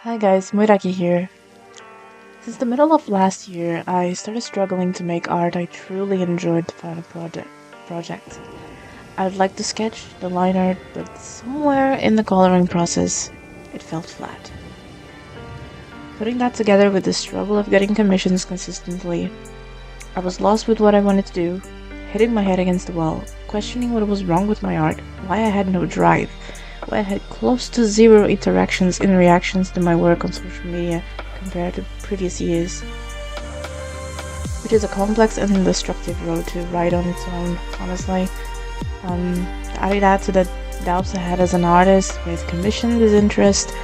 Hi guys, Moiraki here. Since the middle of last year, I started struggling to make art I truly enjoyed the final project. I'd like to sketch the line art, but somewhere in the coloring process, it felt flat. Putting that together with the struggle of getting commissions consistently, I was lost with what I wanted to do, hitting my head against the wall, questioning what was wrong with my art, why I had no drive, why I had close to zero interactions in reactions to my work on social media compared to previous years, which is a complex and destructive road to ride on its own, honestly. Adding that to the doubts I had as an artist with commission disinterest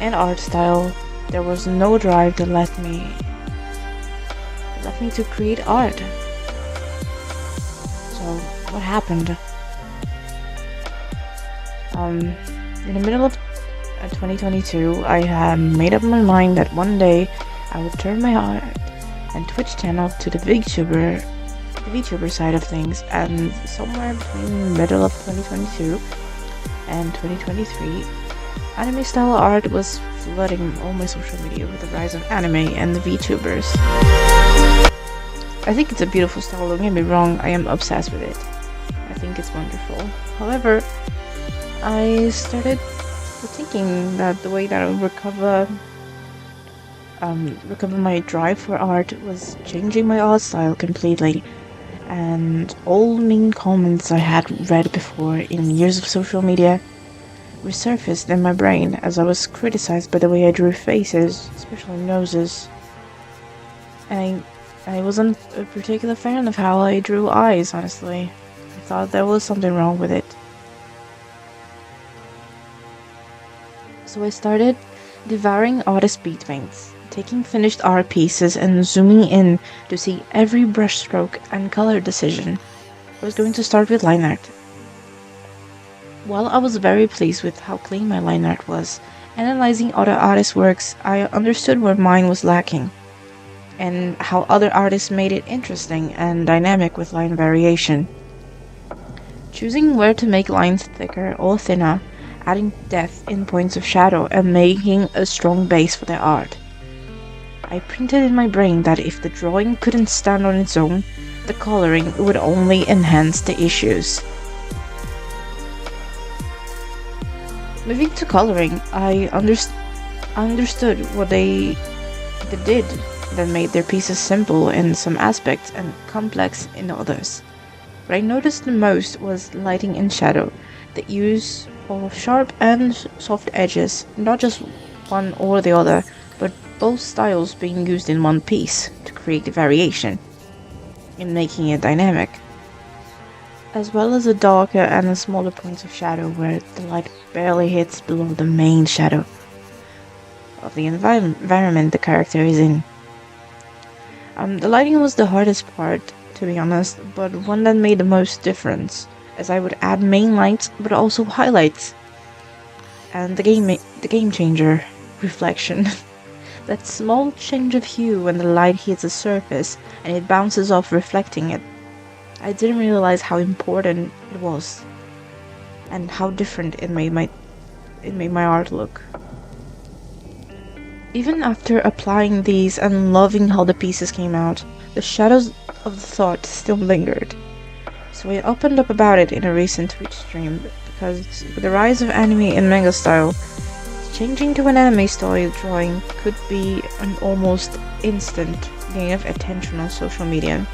and art style, there was no drive that left me to create art. So what happened? In the middle of 2022, I had made up my mind that one day I would turn my art and Twitch channel to the VTuber side of things, and somewhere between the middle of 2022 and 2023, anime style art was flooding all my social media with the rise of anime and the VTubers. I think it's a beautiful style, don't get me wrong, I am obsessed with it. I think it's wonderful. However, I started thinking that the way that I would recover my drive for art was changing my art style completely, and all mean comments I had read before in years of social media resurfaced in my brain as I was criticized by the way I drew faces, especially noses. And I wasn't a particular fan of how I drew eyes, honestly. I thought there was something wrong with it. So I started devouring artist speedpaints, taking finished art pieces and zooming in to see every brushstroke and color decision. I was going to start with line art. While I was very pleased with how clean my line art was, analyzing other artists' works, I understood where mine was lacking, and how other artists made it interesting and dynamic with line variation. Choosing where to make lines thicker or thinner, adding depth in points of shadow, and making a strong base for their art. I printed in my brain that if the drawing couldn't stand on its own, the coloring would only enhance the issues. Moving to coloring, I understood what they did that made their pieces simple in some aspects and complex in others. What I noticed the most was lighting and shadow, the use of sharp and soft edges, not just one or the other, but both styles being used in one piece to create a variation in making it dynamic, as well as a darker and a smaller points of shadow where the light barely hits below the main shadow of the environment the character is in. The lighting was the hardest part, to be honest, but one that made the most difference, as I would add main lights but also highlights, and the game changer, reflection. That small change of hue when the light hits a surface and it bounces off reflecting it. I didn't realize how important it was and how different it made my art look. Even after applying these and loving how the pieces came out, the shadows of the thought still lingered. So I opened up about it in a recent Twitch stream, because with the rise of anime and manga style, changing to an anime style drawing could be an almost instant gain of attention on social media.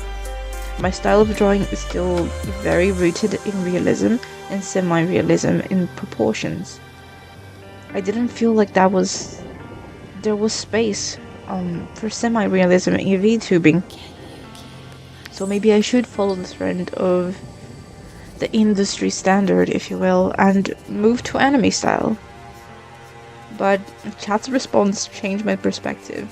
My style of drawing is still very rooted in realism and semi-realism in proportions. I didn't feel like there was space for semi-realism in VTubing. So maybe I should follow the trend of the industry standard, if you will, and move to anime style. But chat's response changed my perspective,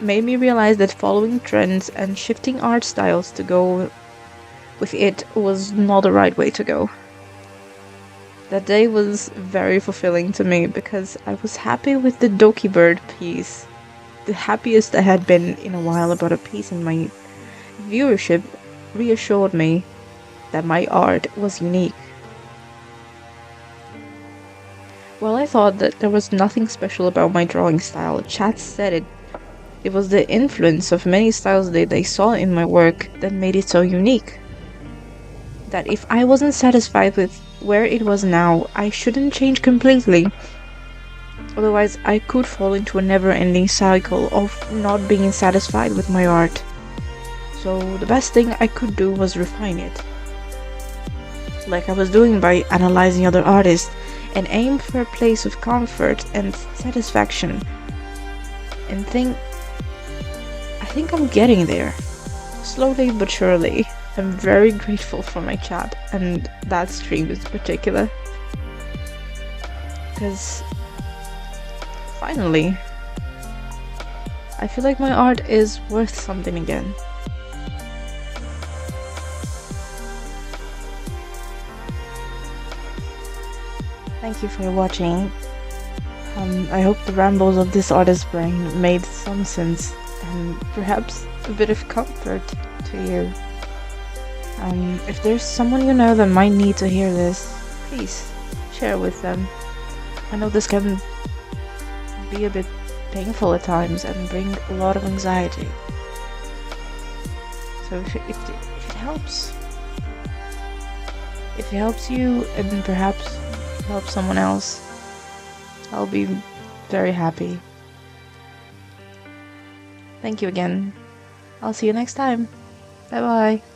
made me realize that following trends and shifting art styles to go with it was not the right way to go. That day was very fulfilling to me because I was happy with the dokibird piece, the happiest I had been in a while about a piece, and my viewership reassured me that my art was unique. Well, I thought that there was nothing special about my drawing style. Chat said it. It was the influence of many styles that they saw in my work that made it so unique. That if I wasn't satisfied with where it was now, I shouldn't change completely. Otherwise, I could fall into a never-ending cycle of not being satisfied with my art. So the best thing I could do was refine it. Like I was doing by analyzing other artists, and aim for a place of comfort and satisfaction. And I think I'm getting there. Slowly but surely. I'm very grateful for my chat and that stream in particular. Because finally, I feel like my art is worth something again. Thank you for watching. I hope the rambles of this artist's brain made some sense and perhaps a bit of comfort to you. If there's someone you know that might need to hear this, please share with them. I know this can be a bit painful at times and bring a lot of anxiety. So if it helps, if it helps you and perhaps help someone else, I'll be very happy. Thank you again. I'll see you next time. Bye bye.